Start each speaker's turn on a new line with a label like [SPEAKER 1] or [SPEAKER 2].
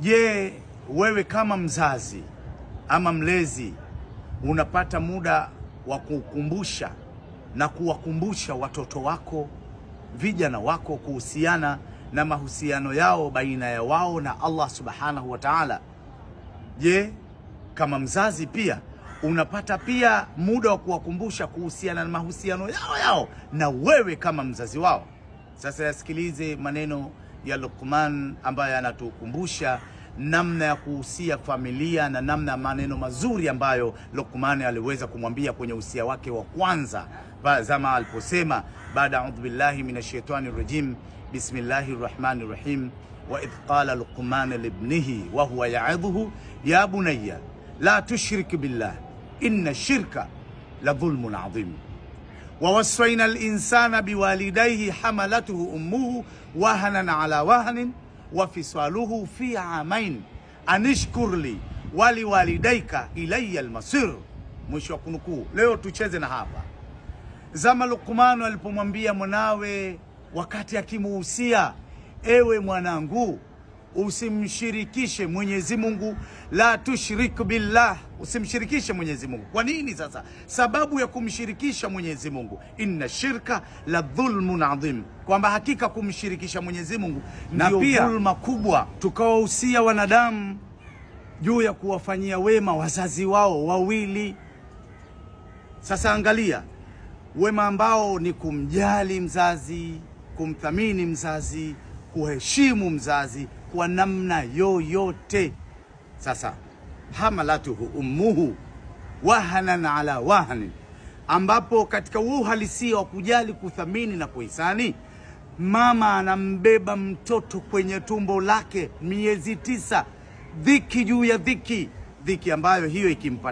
[SPEAKER 1] Je, wewe kama mzazi ama mlezi unapata muda wa kukumbusha na kuwakumbusha watoto wako, vijana wako kuhusiana na mahusiano yao baina ya wao na Allah subhanahu wa ta'ala? Je, kama mzazi pia unapata pia muda wa kuwakumbusha kuhusiana na mahusiano yao na wewe kama mzazi wao? Sasa yasikilize maneno ya Luqman ambaye anatukumbusha namna ya kuhusia familia na namna maneno mazuri ambayo Luqman aliweza kumwambia kwenye usia wake wa kwanza, zama aliposema baada a'udhu billahi minash shaitani rajim bismillahir rahmanir rahim wa idh qala Luqman libnihi wa huwa ya'idhuhu ya bunayya la tushrik billah inna shirka la dhulmun adhim wa wasayna al-insana biwalidayhi hamalatuhu ummuhu wahanan ala wahanin wa fisaluhu fi amain anishkur li wali walidayka ilayya al-masir. Mwisho wa kunukuu. Leo tucheze na hapa. Zama Luqman alipomwambia mwanawe wakati akimuhusia, ewe mwanangu, usimshirikishe Mwenyezi Mungu, la tushrik billah, usimshirikishe Mwenyezi Mungu. Kwa nini sasa? Sababu ya kumshirikisha Mwenyezi Mungu, inna shirka la dhulmun adhim, kwamba hakika kumshirikisha Mwenyezi Mungu na pia dhulma kubwa. Tukawahusia wanadamu juu ya kuwafanyia wema wazazi wao wawili. Sasa angalia wema ambao ni kumjali mzazi, kumthamini mzazi, kuheshimu mzazi kwa namna yoyote. Sasa hamalatuhu ummuhu wahanan ala wahanin, ambapo katika uhalisia wa kujali, kuthamini na kuhisani, mama anambeba mtoto kwenye tumbo lake miezi 9, dhiki juu ya dhiki, dhiki ambayo hiyo ikimpata